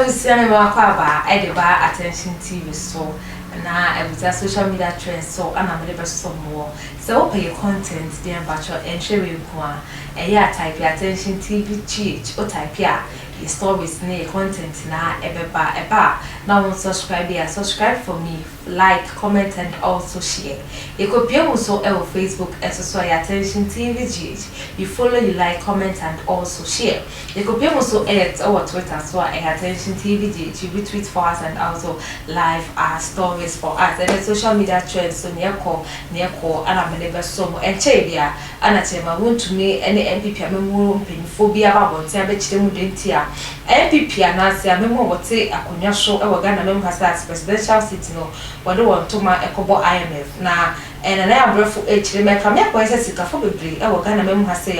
Abusiane Makwaba, Edeba, Attention TV, so na ebuta social media trends so ana me be so more. So pay your content there about your entry kwa. Yeah, type your Attention TV cheat or type ya your stories ne content na eba. Now subscribe here, subscribe for me, like, comment and also share. You could be also on Facebook as so your Attention TV GH. You follow, you like, comment and also share. You could be also at our Twitter so Attention TV GH. You retweet for us and also live our stories for us. And the social media trends so near call and I'm never so and Chabia and I tell my wound to me any MPP I mean phobia about Tabet Mudentia. MPP and I say I remember what say I could not show our Ghana member as presidential sitting or what do want to my Ecobo IMF now and I am brefo H. They make a mere voices to phobically our Ghana member say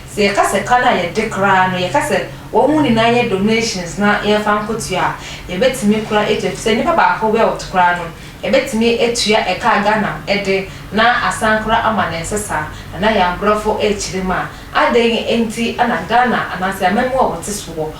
say Cassa Kana ye decran or ye cassette 1 million 9 donations now ye found Cotia. You bet me cry 8 say never back over to crown. You bet me 8 year a car Ghana ede na asankra amanesesa na ya brefo H. Lima. Adding empty and a Ghana and I say a memoir what is war.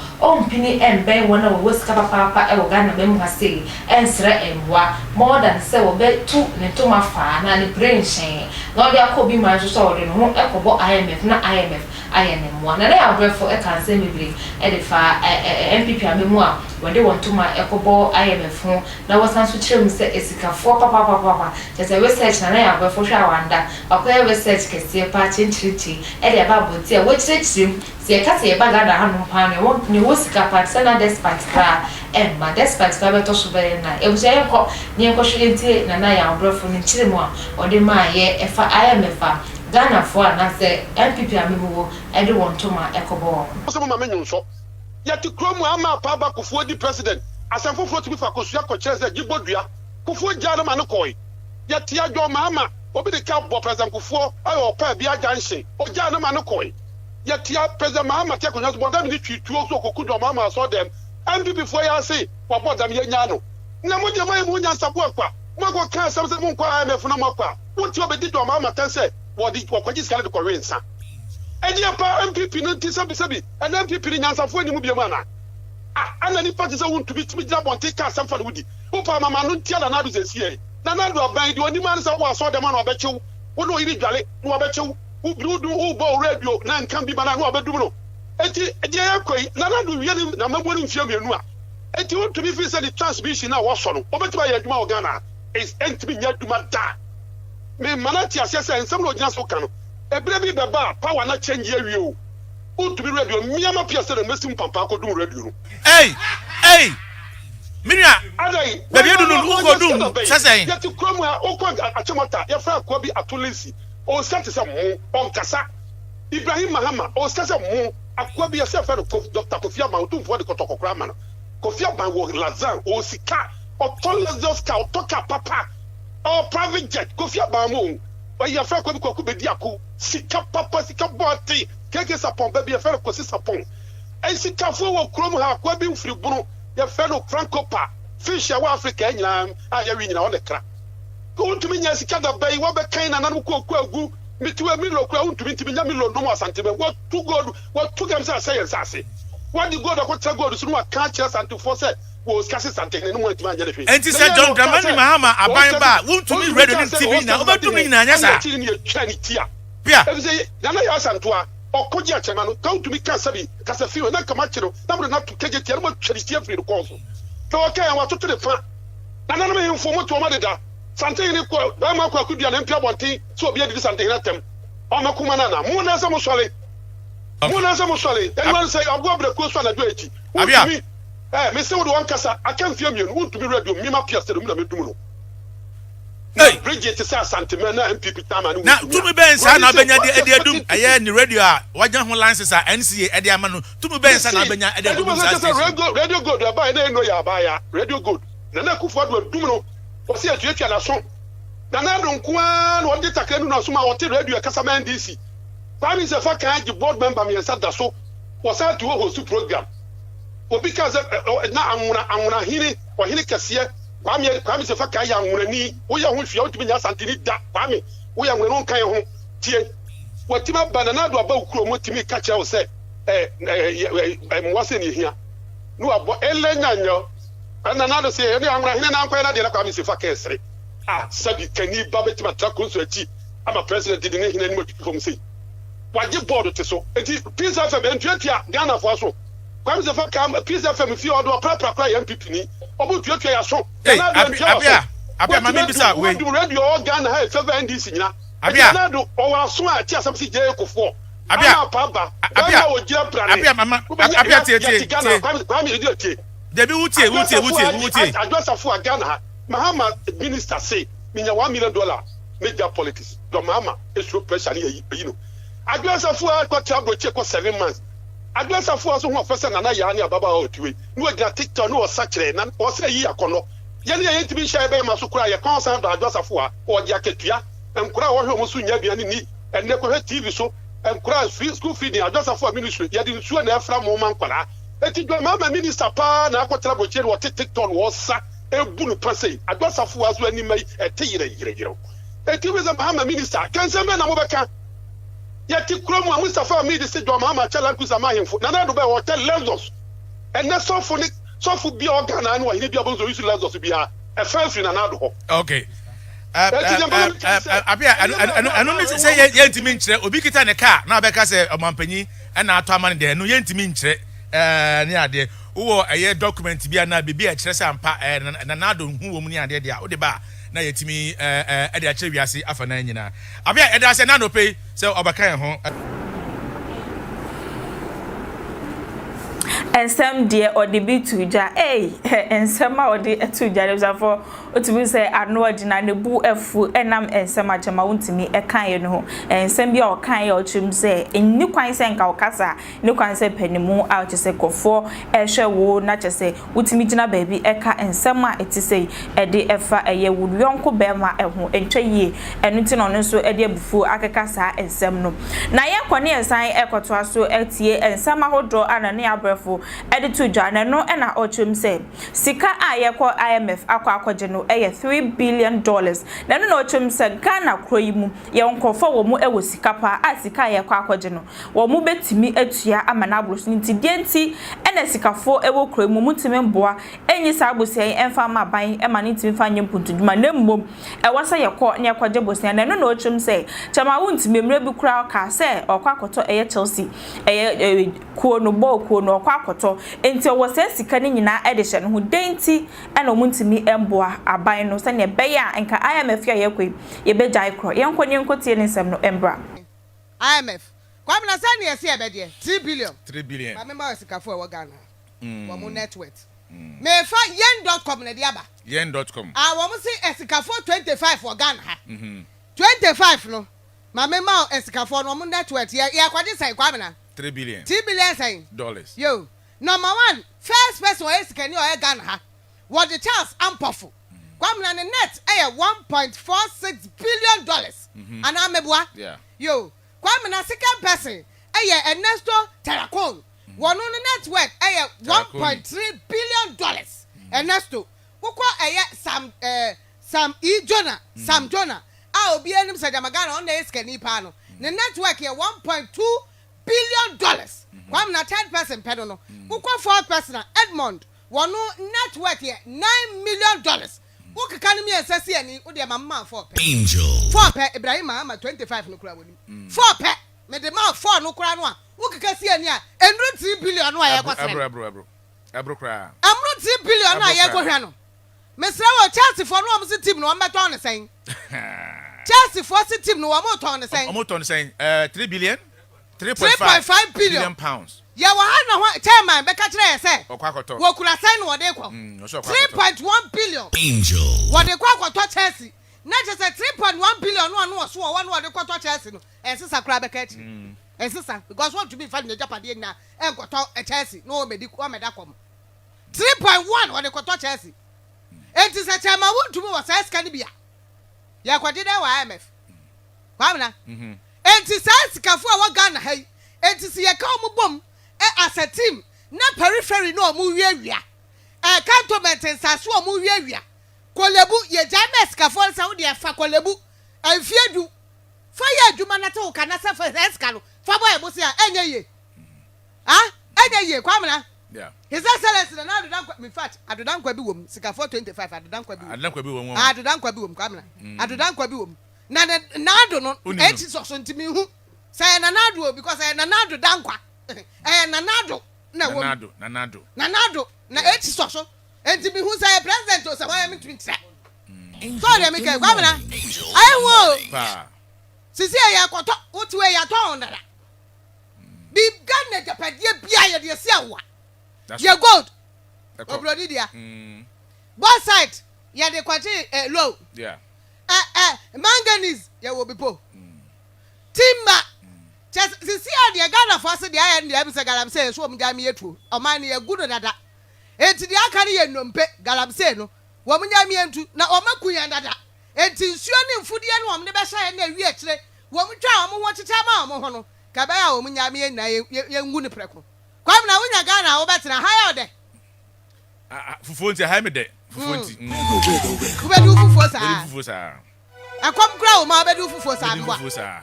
Pini and Ben one of West Papa Ghana memoir say and Sre and more than say bet 2 to my fan and the brain shame. Now there could be my sword and won't echo IMF, not IMF, INM one. And I have brefo I can say me edify MPP memoir when they want to my echo ball IMF home. Now was answer to say Esica 4 papa. There's a research and I have brefo shawanda. A research can see a party treaty about but which takes him, say a catty bagada hand pan, won't new Wosika part, Sana despite cry, and my despite Gabatos Verena. It was a cop near Coshiente, Nanaya, Brefon in Chilmore, or the Maya, if I am a fa, Ghana for and I say, MPP Amibu, I don't want to my echo ball. Some of my minions, yet to Cromwell, Papa Kufu, the president, as I'm for to be for Kosiako Chess at Jibodia, Kufu Jana Manokoi, yet Tia your mamma. Obi the cowboy president Kufuor or pa bia janse o ja na manokoi ya tia president Mahama tia konya so dem ni twitu so kokudo mama so dem MPP before ya say wa bodam ya nya no na mo je mai mo nya sabo akwa mo go kan sam se mo kwa IMF na mo kwa wo ti obedi do mama tan say wo di kwaji skala de kowe nsa eni pa MPP no ti sabi and MPP ni nyansafo ni mu bia ma na ana ni party say won to be jina bonte ka sam fa wudi wo pa mama no tia na do sesie na do aban di oni man say wo so dem na obechew wo no yiri dwale na obechew wo brudu wo bo radio na nkan bi bana na obedum no enti e yakoi na do wiye na maboni mfia mienu a enti won to be free say the transmission na wo so no obetima ya adwuma Ghana is enti nya adwuma da me manati asese ensem no gina so kan no ebre bi beba power na change awie o wo to be radio miama pia say na mesim pampa ko dum radio no hey Minya, baby, you don't know who say. Yet to come where Okwa Achimota, your friend Kobi Atulisi, or Sansa Mo, on Kasa, Ibrahim Mahama, or Sasa Mo, Akwabi yourself, Dr. Kofia Moutu for the Kotoko Kraman, Kofia Bango Lazan, or Sika, or Tolazoska, or Toka Papa, or private jet, Kofia Bamo, or your friend Kobi Diaku, Sika Papa, Sika Boti, Kekes upon baby, a fellow Cosis upon, and Sika for Kromha, Kwabi Fribuno. Your fellow Franco Pa, fish our Africa, and I are in on the crack. Go to me, yes, Canada Bay, what a kind and uncle, me to a middle crowd to me to be Yamilo, no more sentiment. What to go, what two games are saying, Sassy? What you go to what go to some catchers and to force it was Cassis something and no one to my jellyfish. And he said, John Dramani Mahama, I buy back, won't to me ready to TV now, about to me, Nanya, yeah, Nana Santua. Or Koja Chamano, come to me, Cassabi, Cassafio, and Camachino, number not to take it, Yermo, Cheristia for the cause. So, okay, I want to the front. And I don't inform to Madida. Something Bama could be an empire one thing, so be it something at them. On a Kumanana, Mona Samosole. Mona Samosole, and one say, I'll go to the coast on a duty. Mr. Wankasa, I can't feel you, want to be ready, Mima Pias to the Muno. Hey, Bridget is a sentiment and people time and now to me Ben Sana Benya de Dum aye ni radio wajan ho lances a NCA e de amano to me Ben Sana Benya e de radio good buy na no ya buy ya radio good na na kufu do dum no o se atuatua na so na do nko a na odi takanu na so ma o te radio kasa man DC kwami se fa kan ji board member me sa da so o sa to host program obi ka na anwuna hini o hini kase Kwame se fa kai ya nwurani wo ya ho hwia wo timi nya santini da kwame wo ya nwere nkan ho tie watima banana do aba ukuro mo timi ka kya wo se mwase ni hia no abo elenyanyo ana na do se e no anwra hene na nkwa na de na kwa mi se fa kesre sabi kani babeti matrako so achi ama president de ne hene ni mo pikom sei waje board te so enti peace fm entuatua Ghana fo so kwa mi se fa kam peace fm fi odo pra ya MPP ni obo tuatua ya so abia mama bisa we do radio Ghana ha favor NDC nyina abia do o wa so a ti asam si je ekofo abia pamba abia o jira prane abia mama abia tie kwa mi idio tie debi wutie adwasafo a Ghana ha Mahama minister say minya $1 million major politics do Mahama issue pressure ni yi no adwasafo a ko travel check for 7 months adwasafo so ho officer na ya ni ababa o tiwe no gina TikTok no o sachere na o say yi akono ye ne ye ntimi share be ma so kura ye concern do adwasafo a o dia ketua enkura wo hwe mo so nya bia ni enne ko TV so enkura school feeding adwasafo ministry ye di nsuo na efra mo man kwala eti do Mahama minister pa na akotara bo chere wo TikTok wo sa ebu no pase adwasafo aso ani mai ete yire eti we Mahama minister kanse me na mo beka yati kromu a Mustafa Amidi se do Mahama chala kusa mahemfo na na do be hotel Lagos enne sofu bi organa na hine bi abonzo yusu Lagos bi ha e fanfi na na do ho okay abia anu ne se ye ntimi nkyere obi kita ne car na beka se omampanyi na ato amane de no ye ntimi nkyere ne ade wo eye document bi na bibi a kyerɛ sɛ ampa na na do hu wo mu ne ade de a wo de ba na yetimi ade a kyerɛ wiase afa na nyina abia ɛda sɛ na no pay sɛ ɔbɛka ho ensem de odibi tuja ensem a odi tuja le zafo otumi se ano agina ne bu afu enam ensem agema wontimi ekan ye no ho ensem bi a okan ye ochim se enni kwan se nka okasa ni kwan se panimu a ochise kofo ehwe wo na chese wotimi gina baabi eka ensem a etise ede efa eye wudionko bema eho entwa yie enu ti no nso ede abufu akeka saa ensem no na ye kwone ensan ekoto aso etie ensem ahodo anane abrefo editu jana no na ochum say sika ayekọ IMF akwaje no $3 billion na no ochum say Ghana kroyimu ye nkofo wo mu ewo sika pa a sika ayekọ akwaje no wo mu betimi atua amana abroso nti dienti na sikafo ewo kroyimu mutimi mboa enyi sa abosia emfa ma ban e ma ntimi fa nyempuntuduma na mmom ewasa yekọ ne yakwaje bosia na no ochum say chama wuntimi mre bi kura ka say okwakoto eye Chelsea eye kuo no bo kuo no okwakoto enti wo se sika ni nyina edehye no ho denti ana omuntimi emboa aban no se ne beya enka IMF ya yekwe ye bejai kro yenko ni nkotie ne nsem no embra IMF kwam na se ne yesi ebede 3 billion ma member sika fo e wo Ghana wo mu network me fa yen.com na dia ba yen.com wo mu se sika fo 25 for Ghana ha 25 no ma member sika fo no mu network ya kwaje sai kwam na $3 billion say dollars yo number 1 first person who is kani o Ghana ha what the Charles Ampofu kwamna ne net $1.46 billion and amebua yo kwamna second person Ernesto Terracon one on the network $1.3 billion Ernesto woko Sam Jonah obi enim se jamagana on the skani pano the network here $1.2 billion kwamna third person pedo no woko fourth person Edmond one network here $9 million woko kanimi esesi ani wo de mama 4 pe Angel 4 pe Ibrahim ama 25 no kura woni 4 pe me de ma 4 no kura no a woko kasi ani a enru 3 billion no a ye kwasere abro kra amru 3 billion no a ye kohwa no mesra wo Chelsea for no am si team no am beto on sen Chelsea for si team no am beto on sen am beto on sen 3 billion 3.5 billion pounds ya wa ha na ho chairman be ka kire ye se okwakoto wo kura sign no de kwa 3.1 billion Angel wo de kwa kwato Chelsea na je se 3.1 billion no so wo de kwato Chelsea no esisa kura be ka chi esisa because want to be fan the Japan na kwato Chelsea no medi ko meda kom 3.1 wo de kwato Chelsea enti se chairman want to be was scan bia ya kwade da wa IMF kwamna enti sa sikafo a wo Ghana hai enti se ye ka omubom as a team na periphery no mu wiawia cantonment nsaso o mu wiawia kolebu ye james kafo nsa wo de fa kolebu anfiedu fa ye adwuma na te wo kana sa fa eskalo fa boy bo se a enye ye enye ye kwamna Yeah. His Excellency na do dan in fact adodan kwa bi wom sika 425 adodan kwa bi. Adodan kwa bi wom. Adodan kwa bi wom kwamna. Adodan kwa bi wom. Na nado no eti so ntimi hu. Say na nado because na nado dan kwa. Na nado na wom. Nanado na eti so ntimi hu say president o say why me twin tra. So dem ke kwamna. Ayi wo. Pa. Sisi ya kwato wotu ya to ndara. Bi Ghana Japadie bia ye de se awa. Ye gold. Obrodi dia. Both side ye de kwati low. Yeah. Manganese ye wo bipo. Timber. Just sisi ya de Ghana for se de aye de am se galamse so om jami etu. O man ye gudo dada. Enti de aka ye nompe galamse no. Wo m jami entu na o makuya dada. Enti nsuo ni mfudie no om ne be hye na wi akire. Wo m twa om wo tete ma om ho no. Kabaya wo m jami na ye ngu ne preko. Kwam na wonya Ghana wo betra higher de. Fufu nti ha me de. Fufu nti. Ku bedu fufu sa. Bedu fufu sa. Akom kra wo ma bedu fufu sa mwa. Fufu sa.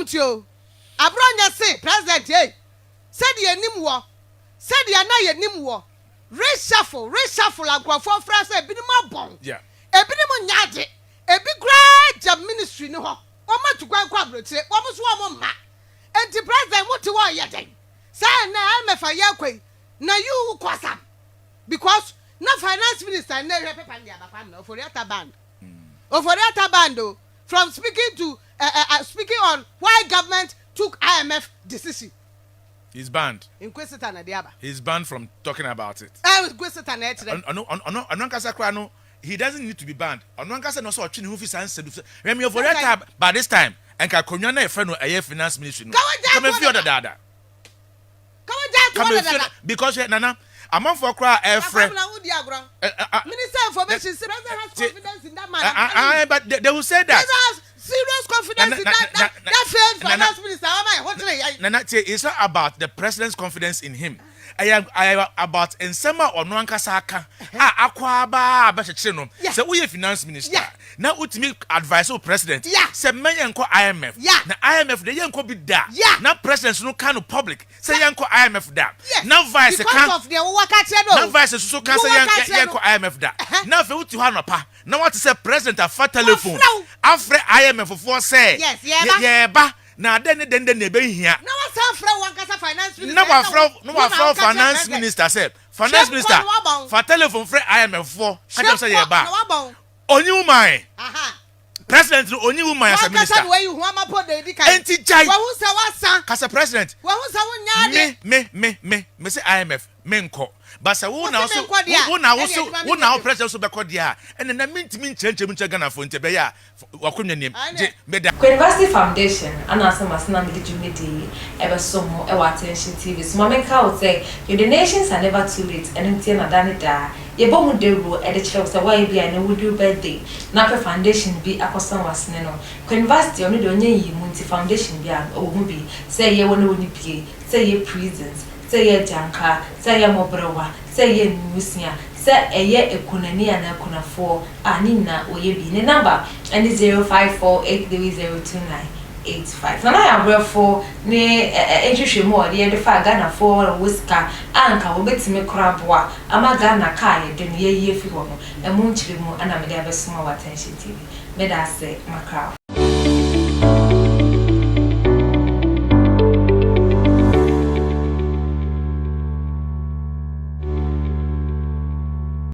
Tio. Abronya se president said ye nim wo. Said ye na ye nim wo. Reshuffle agrofo fra se ebi nim abon. Yeah. Ebi nim nyaade. Ebi gra jab ministry ni ho. O ma tu kwan kwa abroche. O mo so o mo ma. Enti president what wo ye den. Say na amefa yakwe na you kwasam because na finance minister na paper ndi abapam na oforiata band from speaking to speaking on why government took IMF decision. He's banned. Inquisitor na diaba. He's banned from talking about it. Inquisitor na etre. No, he doesn't need to be banned. Ononkasa no so otwene hu fi sanse do. Remi oforiata by this time enka konwa na e fe no finance ministry no. Come and feel that. Because Nana, among for cry Minister Information president has confidence in that man. But they will say that. Has serious confidence in that failed finance minister. Nana, it's not about the president's confidence in him. I am about Nsema or Nwankasaka. Akwaba Abashino. So we finance minister. Now we make advice of president. Say me yanko IMF. Na IMF the yanko be that. Now president no kind of public. Say yanko IMF that. Now vice can of the wakache. Now vice so can say yanko IMF that. Now for you hano pa. Now what to say president a fat telephone. After IMF for say. Yeah ba. Na den ne be hia. Na wa san fra wankasa finance minister. No wa finance minister say. Finance minister. For telephone fra IMF for. I just say yeah ba. Only woman. President only woman as a minister. Wankasa we you huma po de di kai. Enti jai. Wa hu sa wasa. Kasa president. Wa hu sa wunya Me say IMF menko. But say wo na president so be ko dia. And na mintimi nche Ghana for nte be ya wakonwa nim. University Foundation anasa masina me djumedi ebe somo e wa attention TV. So mamenka would say your donations are never too late and ntia na dani da. Ye bo mu de ro e de chere say why bia na would do birthday. Na pe foundation bi akosan wasene no. University oni de onye yi mu nti foundation bia o mu bi say ye woni woni pie, say ye prisons. Say ye janka, say ye mobrewa, say ye nusia, say ye ekunani and ekunafo, anina or ye be the number and 0548302985. And I am brefo near entry more the other far Ghana for whisker, anka will bet me crabwa, Amagana kai, then ye figono, and moonchimo, and I'm never small attention TV. Meda say, Macau.